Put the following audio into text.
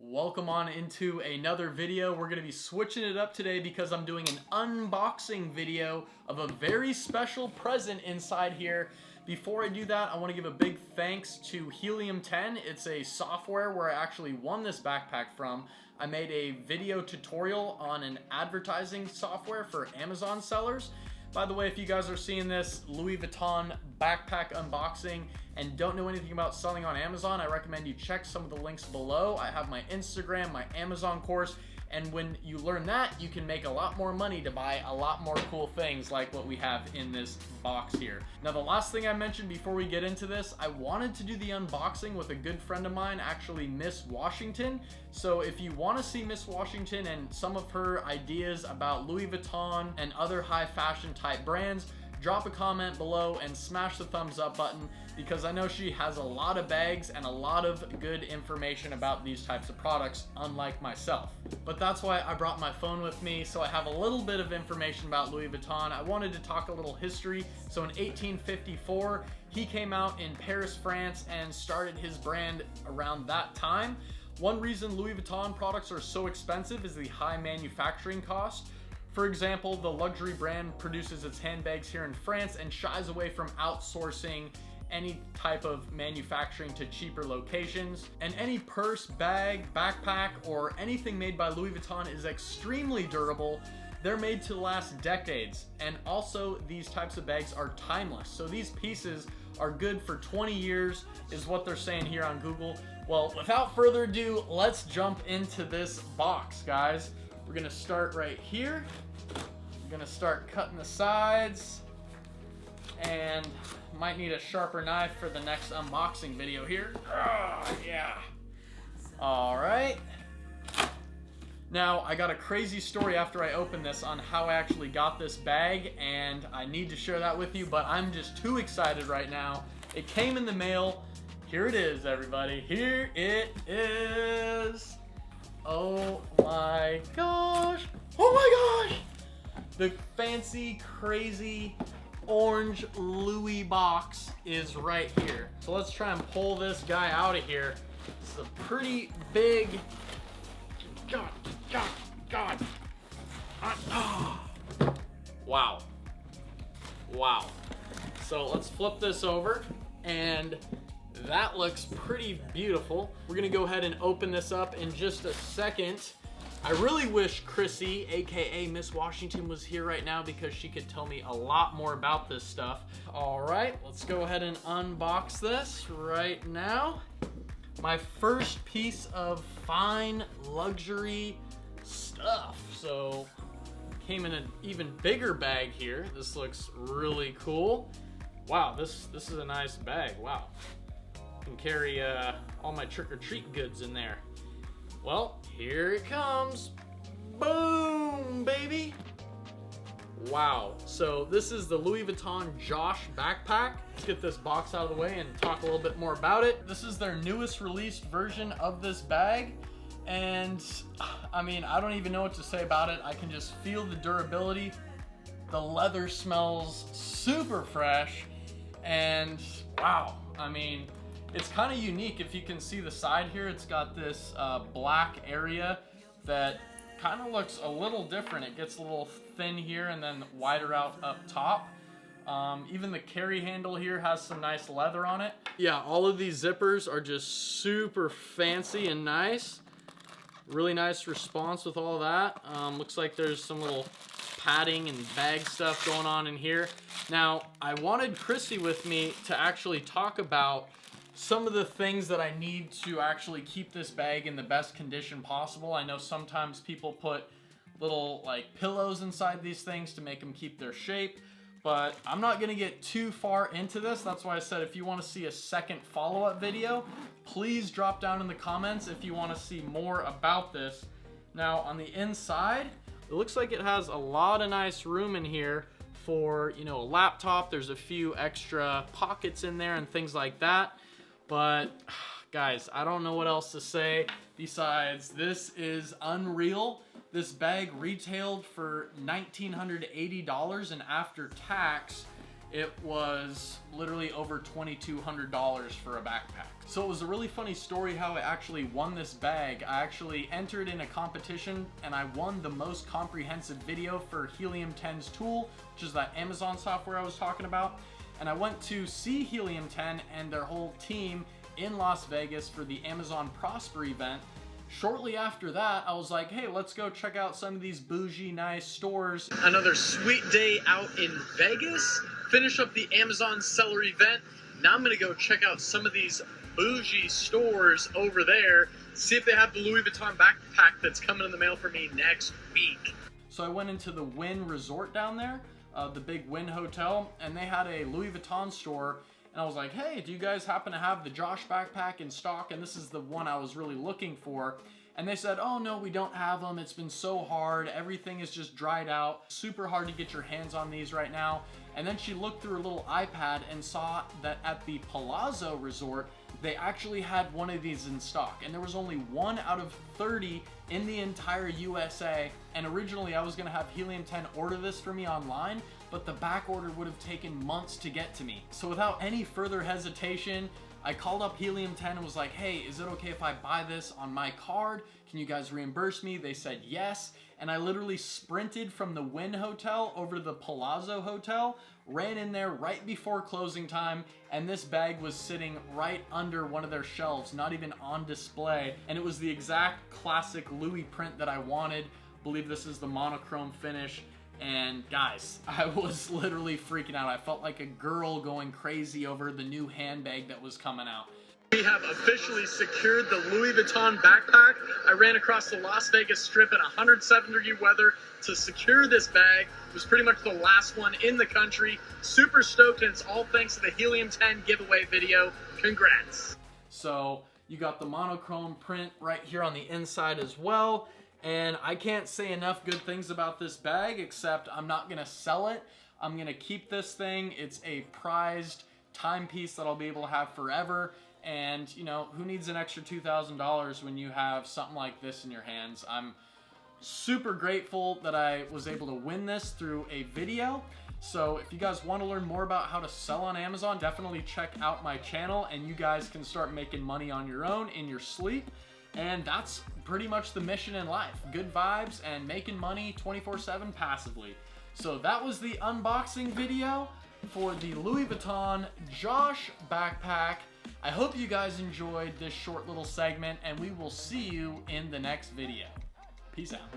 Welcome on into another video. We're going to be switching it up today because I'm doing an unboxing video of a very special present inside here. Before I do that, I want to give a big thanks to Helium 10. It's a software where I actually won this backpack from. I made a video tutorial on an advertising software for Amazon sellers. By the way, if you guys are seeing this Louis Vuitton backpack unboxing and don't know anything about selling on Amazon, I recommend you check some of the links below. I have my Instagram, my Amazon course, and when you learn that, you can make a lot more money to buy a lot more cool things like what we have in this box here. Now, the last thing I mentioned before we get into this, I wanted to do the unboxing with a good friend of mine, actually Miss Washington. So if you want to see Miss Washington and some of her ideas about Louis Vuitton and other high fashion type brands, drop a comment below and smash the thumbs up button, because I know she has a lot of bags and a lot of good information about these types of products, unlike myself. But that's why I brought my phone with me, so I have a little bit of information about Louis Vuitton. I wanted to talk a little history. So in 1854, he came out in Paris, France, and started his brand around that time. One reason Louis Vuitton products are so expensive is the high manufacturing cost. For example, the luxury brand produces its handbags here in France and shies away from outsourcing any type of manufacturing to cheaper locations. And any purse, bag, backpack, or anything made by Louis Vuitton is extremely durable. They're made to last decades. And also, these types of bags are timeless. So these pieces are good for 20 years, is what they're saying here on Google. Well, without further ado, let's jump into this box, guys. We're gonna start right here. We're gonna start cutting the sides, and might need a sharper knife for the next unboxing video here. Yeah. All right. Now, I got a crazy story after I opened this on how I actually got this bag, and I need to share that with you, but I'm just too excited right now. It came in the mail. Here it is, everybody. Here it is. Oh my gosh. Oh my gosh. The fancy, crazy orange Louis box is right here. So let's try and pull this guy out of here. It's a pretty big, God. Wow. So let's flip this over, and that looks pretty beautiful. We're gonna go ahead and open this up in just a second. I really wish Chrissy, aka Miss Washington, was here right now because she could tell me a lot more about this stuff. All right, let's go ahead and unbox this right now. My first piece of fine luxury stuff. So, came in an even bigger bag here. This looks really cool. Wow, this is a nice bag. Wow. Can carry all my trick-or-treat goods in there. Well, here it comes. Boom, baby. Wow. So this is the Louis Vuitton Josh backpack. Let's get this box out of the way and talk a little bit more about it. This is their newest released version of this bag. And I mean, I don't even know what to say about it. I can just feel the durability. The leather smells super fresh. And wow, I mean, it's kind of unique. If you can see the side here, it's got this black area that kind of looks a little different. It gets a little thin here and then wider out up top. Even the carry handle here has some nice leather on it. Yeah, all of these zippers are just super fancy and nice. Really nice response with all that. Looks like there's some little padding and bag stuff going on in here. Now, I wanted Chrissy with me to actually talk about some of the things that I need to actually keep this bag in the best condition possible. I know sometimes people put little like pillows inside these things to make them keep their shape, but I'm not gonna get too far into this. That's why I said if you wanna see a second follow-up video, please drop down in the comments if you wanna see more about this. Now on the inside, it looks like it has a lot of nice room in here for, you know, a laptop. There's a few extra pockets in there and things like that. But guys, I don't know what else to say besides this is unreal. This bag retailed for $1,980, and after tax, it was literally over $2,200 for a backpack. So it was a really funny story how I actually won this bag. I actually entered in a competition and I won the most comprehensive video for Helium 10's tool, which is that Amazon software I was talking about. And I went to see Helium 10 and their whole team in Las Vegas for the Amazon Prosper event. Shortly after that, I was like, hey, let's go check out some of these bougie, nice stores. Another sweet day out in Vegas. Finish up the Amazon seller event. Now I'm gonna go check out some of these bougie stores over there, see if they have the Louis Vuitton backpack that's coming in the mail for me next week. So I went into the Wynn Resort down there, the big Wynn Hotel, and they had a Louis Vuitton store. And I was like, hey, do you guys happen to have the Josh backpack in stock? And this is the one I was really looking for. And they said, oh no, we don't have them. It's been so hard. Everything is just dried out. Super hard to get your hands on these right now. And then she looked through her little iPad and saw that at the Palazzo Resort, they actually had one of these in stock. And there was only 1 out of 30 in the entire USA. And originally I was gonna have Helium 10 order this for me online, but the back order would have taken months to get to me. So without any further hesitation, I called up Helium 10 and was like, hey, is it okay if I buy this on my card? Can you guys reimburse me? They said yes. And I literally sprinted from the Wynn Hotel over to the Palazzo Hotel, ran in there right before closing time, and this bag was sitting right under one of their shelves, not even on display. And it was the exact classic Louis print that I wanted. I believe this is the monochrome finish. And guys, I was literally freaking out. I felt like a girl going crazy over the new handbag that was coming out. We have officially secured the Louis Vuitton backpack. I ran across the Las Vegas Strip in 107-degree weather to secure this bag. It was pretty much the last one in the country. Super stoked, and it's all thanks to the Helium 10 giveaway video. Congrats. So you got the monochrome print right here on the inside as well. And I can't say enough good things about this bag, except I'm not gonna sell it. I'm gonna keep this thing. It's a prized timepiece that I'll be able to have forever. And you know, who needs an extra $2,000 when you have something like this in your hands? I'm super grateful that I was able to win this through a video. So if you guys want to learn more about how to sell on Amazon, definitely check out my channel and you guys can start making money on your own in your sleep. And that's pretty much the mission in life. Good vibes and making money 24/7 passively. So that was the unboxing video for the Louis Vuitton Josh backpack. I hope you guys enjoyed this short little segment, and we will see you in the next video. Peace out.